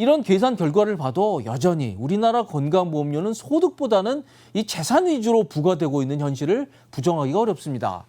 이런 계산 결과를 봐도 여전히 우리나라 건강보험료는 소득보다는 이 재산 위주로 부과되고 있는 현실을 부정하기가 어렵습니다.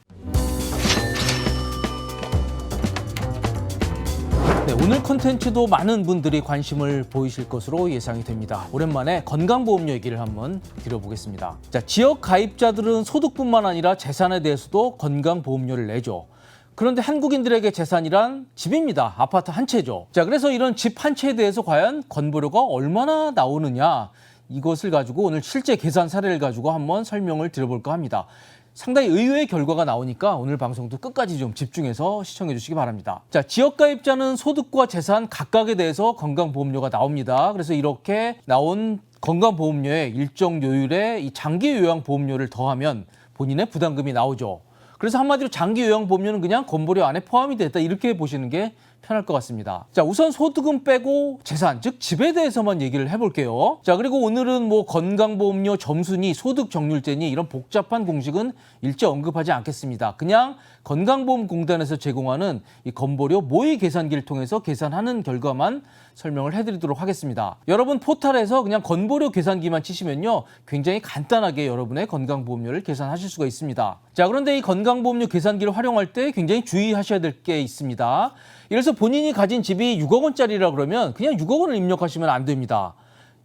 네, 오늘 콘텐츠도 많은 분들이 관심을 보이실 것으로 예상이 됩니다. 오랜만에 건강보험료 얘기를 한번 드려보겠습니다. 자, 지역 가입자들은 소득뿐만 아니라 재산에 대해서도 건강보험료를 내죠. 그런데 한국인들에게 재산이란 집입니다. 아파트 한 채죠. 자, 그래서 이런 집 한 채에 대해서 과연 건보료가 얼마나 나오느냐, 이것을 가지고 오늘 실제 계산 사례를 가지고 한번 설명을 드려볼까 합니다. 상당히 의외의 결과가 나오니까 오늘 방송도 끝까지 좀 집중해서 시청해 주시기 바랍니다. 자, 지역가입자는 소득과 재산 각각에 대해서 건강보험료가 나옵니다. 그래서 이렇게 나온 건강보험료의 일정 요율에 이 장기요양보험료를 더하면 본인의 부담금이 나오죠. 그래서 한마디로 장기요양보험료는 그냥 건보료 안에 포함이 됐다, 이렇게 보시는 게 편할 것 같습니다. 자, 우선 소득은 빼고 재산, 즉 집에 대해서만 얘기를 해볼게요. 자, 그리고 오늘은 뭐 건강보험료 점수니 소득정률제니 이런 복잡한 공식은 일체 언급하지 않겠습니다. 그냥 건강보험공단에서 제공하는 이 건보료 모의 계산기를 통해서 계산하는 결과만 설명을 해드리도록 하겠습니다. 여러분 포털에서 그냥 건보료 계산기만 치시면요, 굉장히 간단하게 여러분의 건강보험료를 계산하실 수가 있습니다. 자, 그런데 이 건강보험료 계산기를 활용할 때 굉장히 주의하셔야 될 게 있습니다. 그래서 본인이 가진 집이 6억 원짜리라 그러면 그냥 6억 원을 입력하시면 안 됩니다.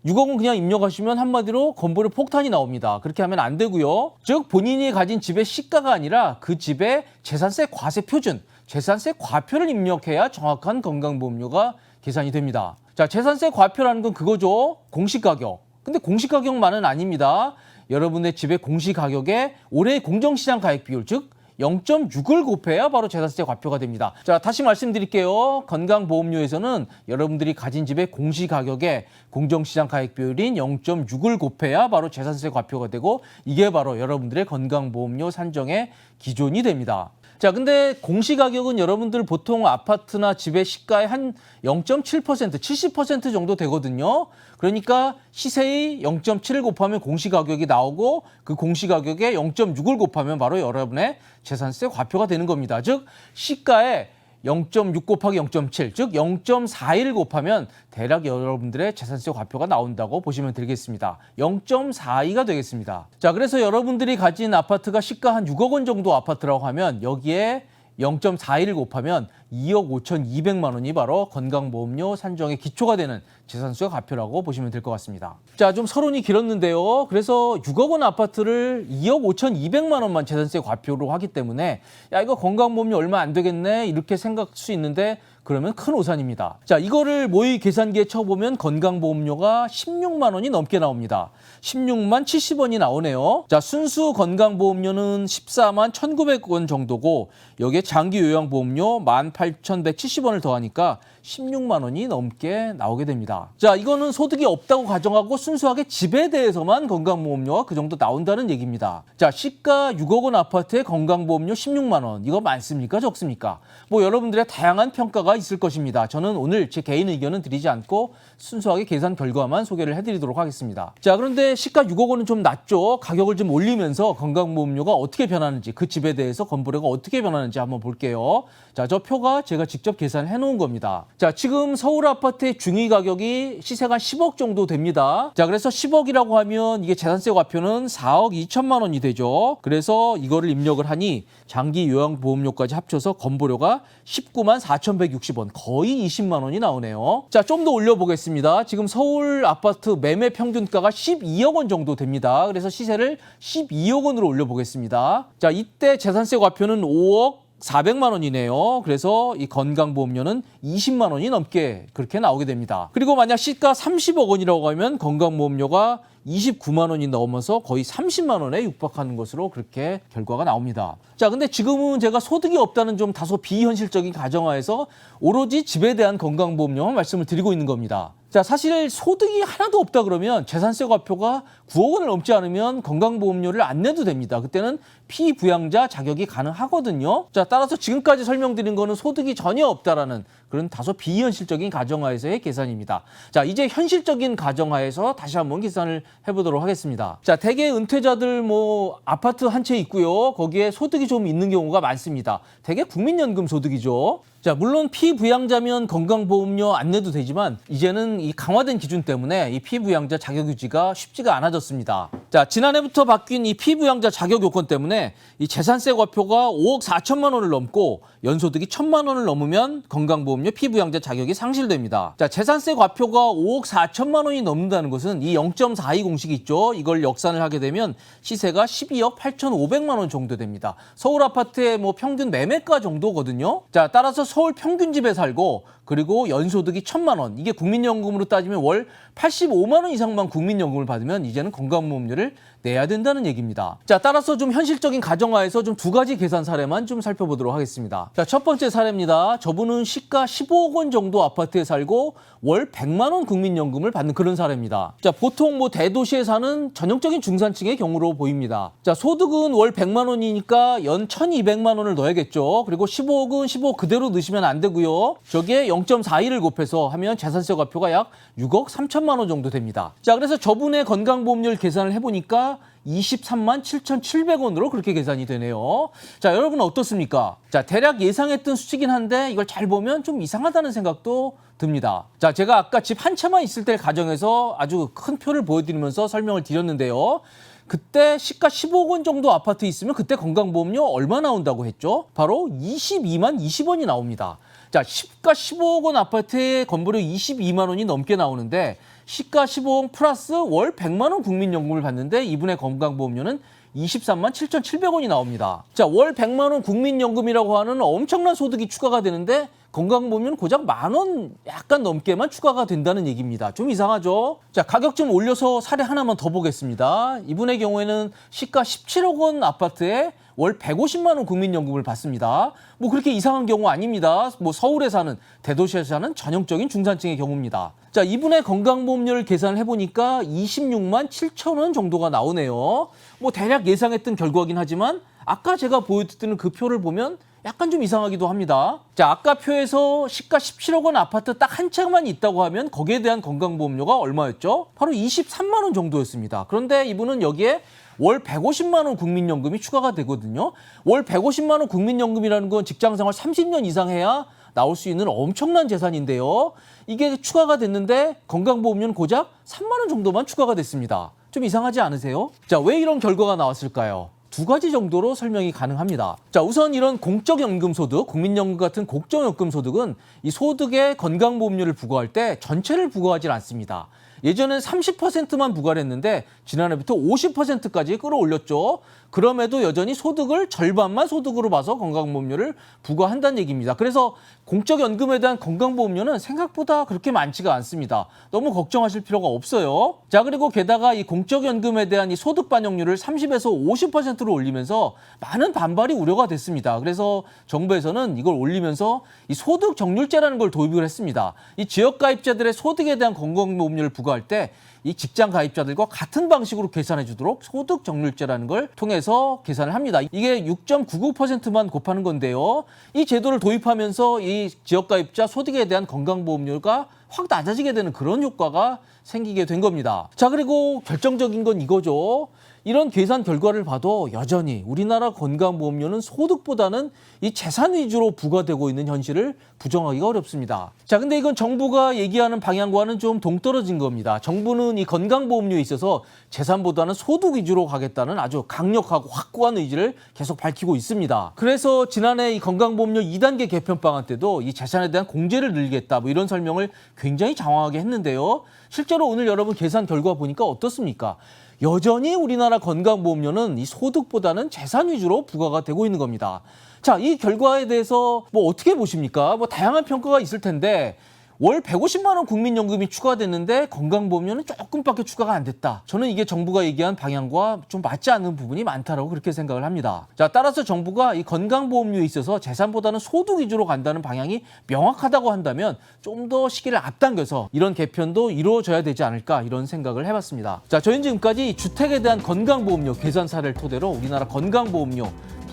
6억 원 그냥 입력하시면 한마디로 건보료 폭탄이 나옵니다. 그렇게 하면 안 되고요. 즉 본인이 가진 집의 시가가 아니라 그 집의 재산세 과세 표준, 재산세 과표를 입력해야 정확한 건강보험료가 계산이 됩니다. 자, 재산세 과표라는 건 그거죠. 공시가격. 근데 공시가격만은 아닙니다. 여러분의 집의 공시가격에 올해 공정시장 가액 비율, 즉 0.6을 곱해야 바로 재산세 과표가 됩니다. 자, 다시 말씀드릴게요. 건강보험료에서는 여러분들이 가진 집의 공시가격에 공정시장 가액 비율인 0.6을 곱해야 바로 재산세 과표가 되고, 이게 바로 여러분들의 건강보험료 산정의 기준이 됩니다. 자, 근데 공시가격은 여러분들 보통 아파트나 집의 시가의 한 0.7%, 70% 정도 되거든요. 그러니까 시세의 0.7을 곱하면 공시가격이 나오고, 그 공시가격에 0.6을 곱하면 바로 여러분의 재산세 과표가 되는 겁니다. 즉 시가에 0.6 곱하기 0.7, 즉 0.41 곱하면 대략 여러분들의 재산세 과표가 나온다고 보시면 되겠습니다. 0.42가 되겠습니다. 자, 그래서 여러분들이 가진 아파트가 시가 한 6억 원 정도 아파트라고 하면 여기에 0.41을 곱하면 2억 5,200만 원이 바로 건강보험료 산정의 기초가 되는 재산세 과표라고 보시면 될 것 같습니다. 자, 좀 서론이 길었는데요. 그래서 6억 원 아파트를 2억 5,200만 원만 재산세 과표로 하기 때문에 야, 이거 건강보험료 얼마 안 되겠네, 이렇게 생각할 수 있는데 그러면 큰 오산입니다. 자, 이거를 모의 계산기에 쳐보면 건강보험료가 16만 원이 넘게 나옵니다. 16만 70원이 나오네요. 자, 순수 건강보험료는 14만 1,900원 정도고, 여기에 장기요양보험료 18,170원을 더하니까 16만 원이 넘게 나오게 됩니다. 자, 이거는 소득이 없다고 가정하고 순수하게 집에 대해서만 건강보험료가 그 정도 나온다는 얘기입니다. 자, 시가 6억 원 아파트에 건강보험료 16만 원. 이거 많습니까? 적습니까? 뭐 여러분들의 다양한 평가가 있을 것입니다. 저는 오늘 제 개인 의견은 드리지 않고 순수하게 계산 결과만 소개를 해드리도록 하겠습니다. 자, 그런데 시가 6억 원은 좀 낮죠. 가격을 좀 올리면서 건강보험료가 어떻게 변하는지, 그 집에 대해서 건보료가 어떻게 변하는지 한번 볼게요. 자, 저 표가 제가 직접 계산을 해놓은 겁니다. 자, 지금 서울 아파트의 중위 가격이 시세가 한 10억 정도 됩니다. 자, 그래서 10억이라고 하면 이게 재산세 과표는 4억 2천만 원이 되죠. 그래서 이거를 입력을 하니 장기 요양보험료까지 합쳐서 건보료가 19만 4,160원, 거의 20만 원이 나오네요. 자, 좀 더 올려보겠습니다. 지금 서울 아파트 매매 평균가가 12억 원 정도 됩니다. 그래서 시세를 12억 원으로 올려보겠습니다. 자, 이때 재산세 과표는 5억 400만 원이네요. 그래서 이 건강보험료는 20만 원이 넘게 그렇게 나오게 됩니다. 그리고 만약 시가 30억 원이라고 하면 건강보험료가 29만 원이 넘어서 거의 30만 원에 육박하는 것으로 그렇게 결과가 나옵니다. 자, 근데 지금은 제가 소득이 없다는 좀 다소 비현실적인 가정하에서 오로지 집에 대한 건강보험료만 말씀을 드리고 있는 겁니다. 자, 사실 소득이 하나도 없다 그러면 재산세 과표가 9억 원을 넘지 않으면 건강보험료를 안 내도 됩니다. 그때는 피부양자 자격이 가능하거든요. 자, 따라서 지금까지 설명드린 거는 소득이 전혀 없다라는 그런 다소 비현실적인 가정하에서의 계산입니다. 자, 이제 현실적인 가정하에서 다시 한번 계산을 해보도록 하겠습니다. 자, 대개 은퇴자들 뭐 아파트 한 채 있고요. 거기에 소득이 좀 있는 경우가 많습니다. 대개 국민연금 소득이죠. 자, 물론 피부양자면 건강보험료 안 내도 되지만 이제는 이 강화된 기준 때문에 이 피부양자 자격 유지가 쉽지가 않아졌습니다. 자, 지난해부터 바뀐 이 피부양자 자격 요건 때문에 이 재산세 과표가 5억 4천만 원을 넘고 연소득이 1,000만 원을 넘으면 건강보험료 피부양자 자격이 상실됩니다. 자, 재산세 과표가 5억 4천만 원이 넘는다는 것은 이 0.42 공식이 있죠. 이걸 역산을 하게 되면 시세가 12억 8,500만 원 정도 됩니다. 서울 아파트의 뭐 평균 매매가 정도거든요. 자, 따라서 서울 평균 집에 살고 그리고 연소득이 1,000만 원, 이게 국민연금으로 따지면 월 85만 원 이상만 국민연금을 받으면 이제는 건강보험료를 내야 된다는 얘기입니다. 자, 따라서 좀 현실적인 가정하에서 좀 두 가지 계산 사례만 좀 살펴보도록 하겠습니다. 자, 첫 번째 사례입니다. 저분은 시가 15억 원 정도 아파트에 살고 월 100만 원 국민연금을 받는 그런 사례입니다. 자, 보통 뭐 대도시에 사는 전형적인 중산층의 경우로 보입니다. 자, 소득은 월 100만 원이니까 연 1,200만 원을 넣어야겠죠. 그리고 15억은 15억 그대로 넣으시면 안 되고요. 저기에 0.42를 곱해서 하면 재산세 과표가 약 6억 3천만 원 정도 됩니다. 자, 그래서 저분의 건강보험료를 계산을 해보니까 23만 7,700원으로 그렇게 계산이 되네요. 자, 여러분 어떻습니까? 자, 대략 예상했던 수치긴 한데 이걸 잘 보면 좀 이상하다는 생각도 듭니다. 자, 제가 아까 집 한 채만 있을 때 가정에서 아주 큰 표를 보여드리면서 설명을 드렸는데요. 그때 시가 15억 원 정도 아파트 있으면 그때 건강보험료 얼마 나온다고 했죠? 바로 22만 20원이 나옵니다. 자, 시가 15억 원 아파트에 건보료 22만 원이 넘게 나오는데 시가 15억 플러스 월 100만 원 국민연금을 받는데 이분의 건강보험료는 23만 7,700원이 나옵니다. 자, 월 100만 원 국민연금이라고 하는 엄청난 소득이 추가가 되는데 건강보험료는 고작 10,000원 약간 넘게만 추가가 된다는 얘기입니다. 좀 이상하죠? 자, 가격 좀 올려서 사례 하나만 더 보겠습니다. 이분의 경우에는 시가 17억 원 아파트에 월 150만 원 국민연금을 받습니다. 뭐 그렇게 이상한 경우 아닙니다. 뭐 서울에 사는, 대도시에 사는 전형적인 중산층의 경우입니다. 자, 이분의 건강보험료를 계산을 해보니까 26만 7천 원 정도가 나오네요. 뭐 대략 예상했던 결과긴 하지만 아까 제가 보여드리는 그 표를 보면 약간 좀 이상하기도 합니다. 자, 아까 표에서 시가 17억 원 아파트 딱 한 채만 있다고 하면 거기에 대한 건강보험료가 얼마였죠? 바로 23만 원 정도였습니다. 그런데 이분은 여기에 월 150만 원 국민연금이 추가가 되거든요. 월 150만 원 국민연금이라는 건 직장생활 30년 이상 해야 나올 수 있는 엄청난 재산인데요. 이게 추가가 됐는데 건강보험료는 고작 3만 원 정도만 추가가 됐습니다. 좀 이상하지 않으세요? 자, 왜 이런 결과가 나왔을까요? 두 가지 정도로 설명이 가능합니다. 자, 우선 이런 공적연금 소득, 국민연금 같은 공적연금 소득은 이 소득에 건강보험료를 부과할 때 전체를 부과하지 않습니다. 예전엔 30%만 부과를 했는데 지난해부터 50%까지 끌어올렸죠. 그럼에도 여전히 소득을 절반만 소득으로 봐서 건강보험료를 부과한다는 얘기입니다. 그래서 공적연금에 대한 건강보험료는 생각보다 그렇게 많지가 않습니다. 너무 걱정하실 필요가 없어요. 자, 그리고 게다가 이 공적연금에 대한 이 소득 반영률을 30에서 50%로 올리면서 많은 반발이 우려가 됐습니다. 그래서 정부에서는 이걸 올리면서 이 소득 정률제라는 걸 도입을 했습니다. 이 지역가입자들의 소득에 대한 건강보험료를 부과할 때 이 직장 가입자들과 같은 방식으로 계산해 주도록 소득 정률제라는 걸 통해서 계산을 합니다. 이게 6.99%만 곱하는 건데요. 이 제도를 도입하면서 이 지역 가입자 소득에 대한 건강보험료가 확 낮아지게 되는 그런 효과가 생기게 된 겁니다. 자, 그리고 결정적인 건 이거죠. 이런 계산 결과를 봐도 여전히 우리나라 건강보험료는 소득보다는 이 재산 위주로 부과되고 있는 현실을 부정하기가 어렵습니다. 자, 근데 이건 정부가 얘기하는 방향과는 좀 동떨어진 겁니다. 정부는 이 건강보험료에 있어서 재산보다는 소득 위주로 가겠다는 아주 강력하고 확고한 의지를 계속 밝히고 있습니다. 그래서 지난해 이 건강보험료 2단계 개편 방안 때도 이 재산에 대한 공제를 늘리겠다 뭐 이런 설명을 굉장히 장황하게 했는데요. 실제로 오늘 여러분 계산 결과 보니까 어떻습니까? 여전히 우리나라 건강보험료는 이 소득보다는 재산 위주로 부과가 되고 있는 겁니다. 자, 이 결과에 대해서 뭐 어떻게 보십니까? 뭐 다양한 평가가 있을 텐데 월 150만 원 국민연금이 추가됐는데 건강보험료는 조금밖에 추가가 안 됐다. 저는 이게 정부가 얘기한 방향과 좀 맞지 않는 부분이 많다라고 그렇게 생각을 합니다. 자, 따라서 정부가 이 건강보험료에 있어서 재산보다는 소득 위주로 간다는 방향이 명확하다고 한다면 좀 더 시기를 앞당겨서 이런 개편도 이루어져야 되지 않을까 이런 생각을 해봤습니다. 자, 저희는 지금까지 주택에 대한 건강보험료 계산 사례를 토대로 우리나라 건강보험료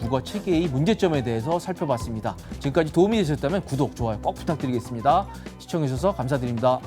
부과 체계의 문제점에 대해서 살펴봤습니다. 지금까지 도움이 되셨다면 구독, 좋아요 꼭 부탁드리겠습니다. 시청해주셔서 감사드립니다.